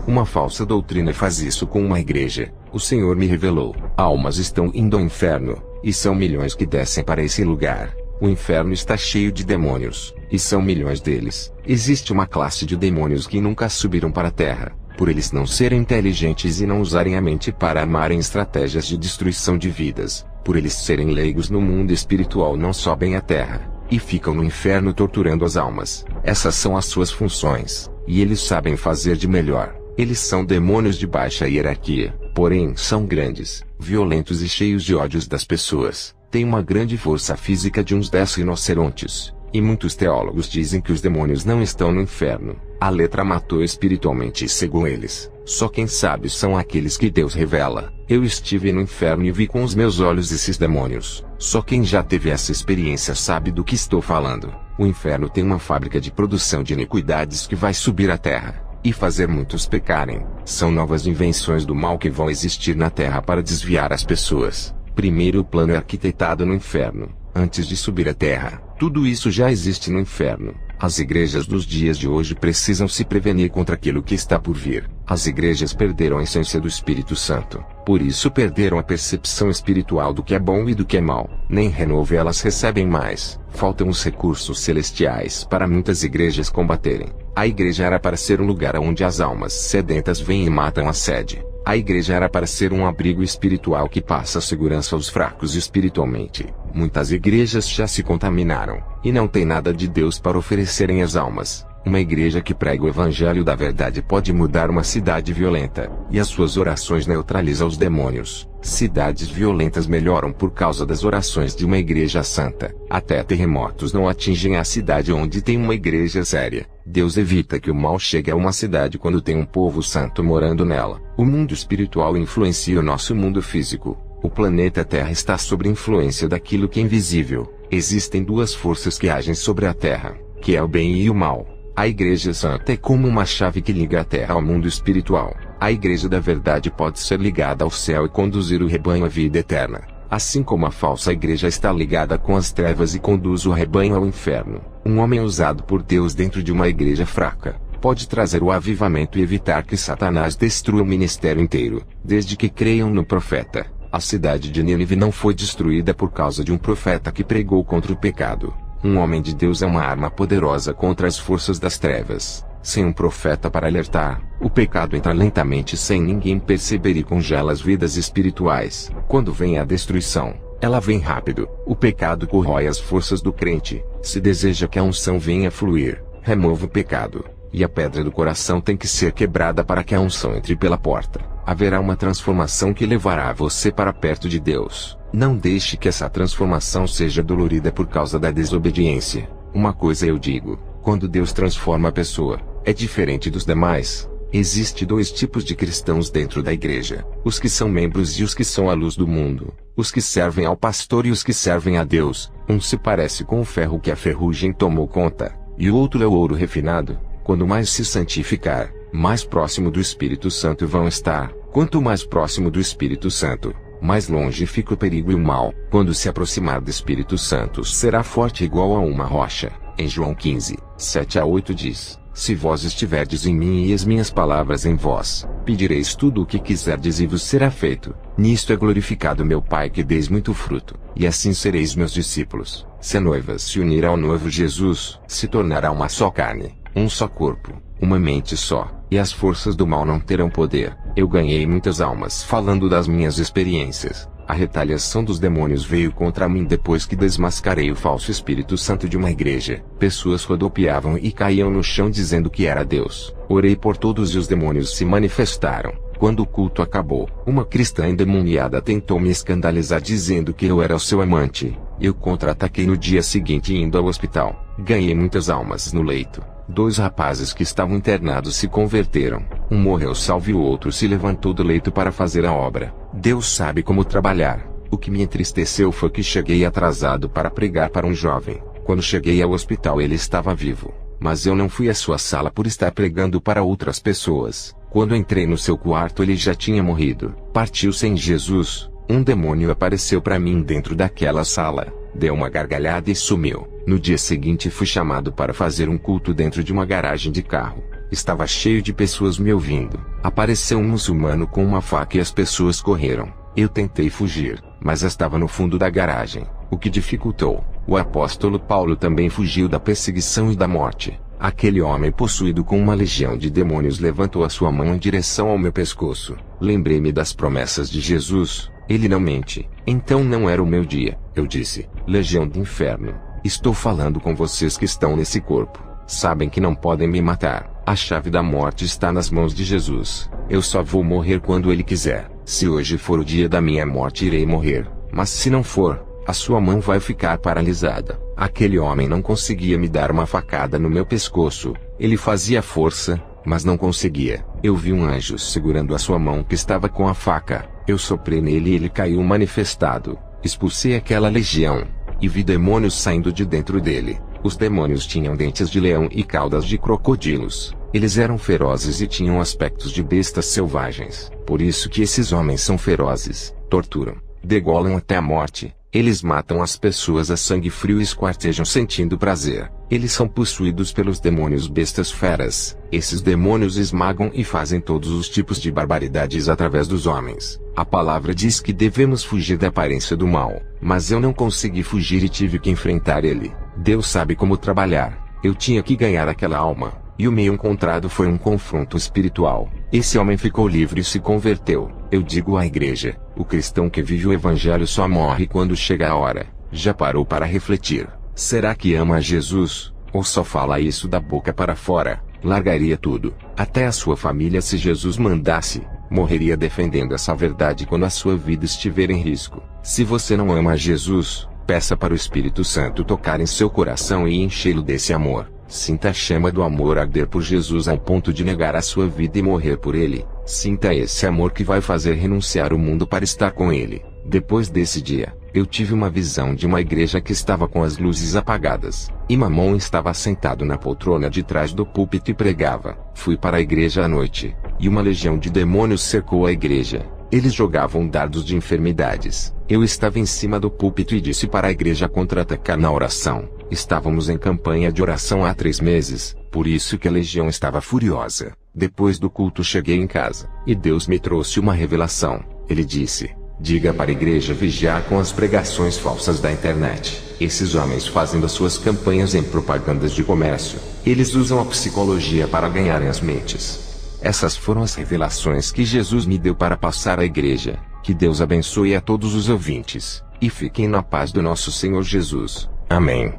Uma falsa doutrina faz isso com uma igreja. O Senhor me revelou: almas estão indo ao inferno, e são milhões que descem para esse lugar. O inferno está cheio de demônios, e são milhões deles. Existe uma classe de demônios que nunca subiram para a terra, por eles não serem inteligentes e não usarem a mente para amarem estratégias de destruição de vidas, por eles serem leigos no mundo espiritual não sobem à terra, e ficam no inferno torturando as almas. Essas são as suas funções, e eles sabem fazer de melhor. Eles são demônios de baixa hierarquia, porém são grandes, violentos e cheios de ódios das pessoas. Têm uma grande força física de uns 10 rinocerontes. E muitos teólogos dizem que os demônios não estão no inferno. A letra matou espiritualmente, segundo eles. Só quem sabe são aqueles que Deus revela. Eu estive no inferno e vi com os meus olhos esses demônios. Só quem já teve essa experiência sabe do que estou falando. O inferno tem uma fábrica de produção de iniquidades que vai subir à terra e fazer muitos pecarem. São novas invenções do mal que vão existir na terra para desviar as pessoas. Primeiro o plano é arquitetado no inferno, antes de subir à terra. Tudo isso já existe no inferno. As igrejas dos dias de hoje precisam se prevenir contra aquilo que está por vir. As igrejas perderam a essência do Espírito Santo. Por isso perderam a percepção espiritual do que é bom e do que é mal. Nem renovo elas recebem mais. Faltam os recursos celestiais para muitas igrejas combaterem. A igreja era para ser um lugar onde as almas sedentas vêm e matam a sede. A igreja era para ser um abrigo espiritual que passa segurança aos fracos espiritualmente. Muitas igrejas já se contaminaram, e não tem nada de Deus para oferecerem às almas. Uma igreja que prega o evangelho da verdade pode mudar uma cidade violenta, e as suas orações neutralizam os demônios. Cidades violentas melhoram por causa das orações de uma igreja santa. Até terremotos não atingem a cidade onde tem uma igreja séria. Deus evita que o mal chegue a uma cidade quando tem um povo santo morando nela. O mundo espiritual influencia o nosso mundo físico. O planeta Terra está sob influência daquilo que é invisível. Existem duas forças que agem sobre a Terra, que é o bem e o mal. A Igreja Santa é como uma chave que liga a Terra ao mundo espiritual. A Igreja da Verdade pode ser ligada ao céu e conduzir o rebanho à vida eterna. Assim como a falsa igreja está ligada com as trevas e conduz o rebanho ao inferno, um homem usado por Deus dentro de uma igreja fraca pode trazer o avivamento e evitar que Satanás destrua o ministério inteiro. Desde que creiam no profeta, a cidade de Nínive não foi destruída por causa de um profeta que pregou contra o pecado. Um homem de Deus é uma arma poderosa contra as forças das trevas. Sem um profeta para alertar, o pecado entra lentamente sem ninguém perceber e congela as vidas espirituais. Quando vem a destruição, ela vem rápido. O pecado corrói as forças do crente. Se deseja que a unção venha fluir, remova o pecado. E a pedra do coração tem que ser quebrada para que a unção entre pela porta. Haverá uma transformação que levará você para perto de Deus. Não deixe que essa transformação seja dolorida por causa da desobediência. Uma coisa eu digo: quando Deus transforma a pessoa, é diferente dos demais. Existem dois tipos de cristãos dentro da igreja: os que são membros e os que são a luz do mundo. Os que servem ao pastor e os que servem a Deus. Um se parece com o ferro que a ferrugem tomou conta, e o outro é o ouro refinado. Quando mais se santificar, mais próximo do Espírito Santo vão estar. Quanto mais próximo do Espírito Santo, mais longe fica o perigo e o mal. Quando se aproximar do Espírito Santo, será forte igual a uma rocha. Em João 15, 7-8 diz: se vós estiverdes em mim e as minhas palavras em vós, pedireis tudo o que quiserdes e vos será feito. Nisto é glorificado meu Pai, que deis muito fruto, e assim sereis meus discípulos. Se a noiva se unir ao noivo Jesus, se tornará uma só carne, um só corpo, uma mente só, e as forças do mal não terão poder. Eu ganhei muitas almas falando das minhas experiências. A retaliação dos demônios veio contra mim depois que desmascarei o falso Espírito Santo de uma igreja. Pessoas rodopiavam e caíam no chão dizendo que era Deus. Orei por todos e os demônios se manifestaram. Quando o culto acabou, uma cristã endemoniada tentou me escandalizar dizendo que eu era o seu amante. Eu contra-ataquei no dia seguinte indo ao hospital. Ganhei muitas almas no leito. 2 rapazes que estavam internados se converteram. Um morreu salvo e o outro se levantou do leito para fazer a obra. Deus sabe como trabalhar. O que me entristeceu foi que cheguei atrasado para pregar para um jovem. Quando cheguei ao hospital ele estava vivo. Mas eu não fui à sua sala por estar pregando para outras pessoas. Quando entrei no seu quarto ele já tinha morrido. Partiu sem Jesus. Um demônio apareceu para mim dentro daquela sala. Deu uma gargalhada e sumiu. No dia seguinte fui chamado para fazer um culto dentro de uma garagem de carro. Estava cheio de pessoas me ouvindo. Apareceu um muçulmano com uma faca e as pessoas correram. Eu tentei fugir, mas estava no fundo da garagem, o que dificultou. O apóstolo Paulo também fugiu da perseguição e da morte. Aquele homem possuído com uma legião de demônios levantou a sua mão em direção ao meu pescoço. Lembrei-me das promessas de Jesus. Ele não mente. Então não era o meu dia. Eu disse: legião do inferno, estou falando com vocês que estão nesse corpo. Sabem que não podem me matar. A chave da morte está nas mãos de Jesus. Eu só vou morrer quando Ele quiser. Se hoje for o dia da minha morte, irei morrer. Mas se não for, a sua mão vai ficar paralisada. Aquele homem não conseguia me dar uma facada no meu pescoço. Ele fazia força, mas não conseguia. Eu vi um anjo segurando a sua mão que estava com a faca. Eu soprei nele e ele caiu manifestado. Expulsei aquela legião, e vi demônios saindo de dentro dele. Os demônios tinham dentes de leão e caudas de crocodilos. Eles eram ferozes e tinham aspectos de bestas selvagens. Por isso que esses homens são ferozes, torturam, degolam até a morte. Eles matam as pessoas a sangue frio e esquartejam sentindo prazer. Eles são possuídos pelos demônios bestas feras. Esses demônios esmagam e fazem todos os tipos de barbaridades através dos homens. A palavra diz que devemos fugir da aparência do mal, mas eu não consegui fugir e tive que enfrentar ele. Deus sabe como trabalhar. Eu tinha que ganhar aquela alma, e o meio encontrado foi um confronto espiritual. Esse homem ficou livre e se converteu. Eu digo à igreja: o cristão que vive o evangelho só morre quando chega a hora. Já parou para refletir? Será que ama a Jesus, ou só fala isso da boca para fora? Largaria tudo, até a sua família, se Jesus mandasse. Morreria defendendo essa verdade quando a sua vida estiver em risco. Se você não ama a Jesus, peça para o Espírito Santo tocar em seu coração e enchê-lo desse amor. Sinta a chama do amor arder por Jesus ao ponto de negar a sua vida e morrer por ele. Sinta esse amor que vai fazer renunciar o mundo para estar com ele. Depois desse dia, eu tive uma visão de uma igreja que estava com as luzes apagadas, e Mamon estava sentado na poltrona de trás do púlpito e pregava. Fui para a igreja à noite, e uma legião de demônios cercou a igreja. Eles jogavam dardos de enfermidades, Eu estava em cima do púlpito e disse para a igreja contra-atacar na oração. Estávamos em campanha de oração há 3 meses, por isso que a legião estava furiosa. Depois do culto cheguei em casa, e Deus me trouxe uma revelação. Ele disse: diga para a igreja vigiar com as pregações falsas da internet. Esses homens fazem das suas campanhas em propagandas de comércio. Eles usam a psicologia para ganharem as mentes. Essas foram as revelações que Jesus me deu para passar à igreja. Que Deus abençoe a todos os ouvintes, e fiquem na paz do nosso Senhor Jesus. Amém.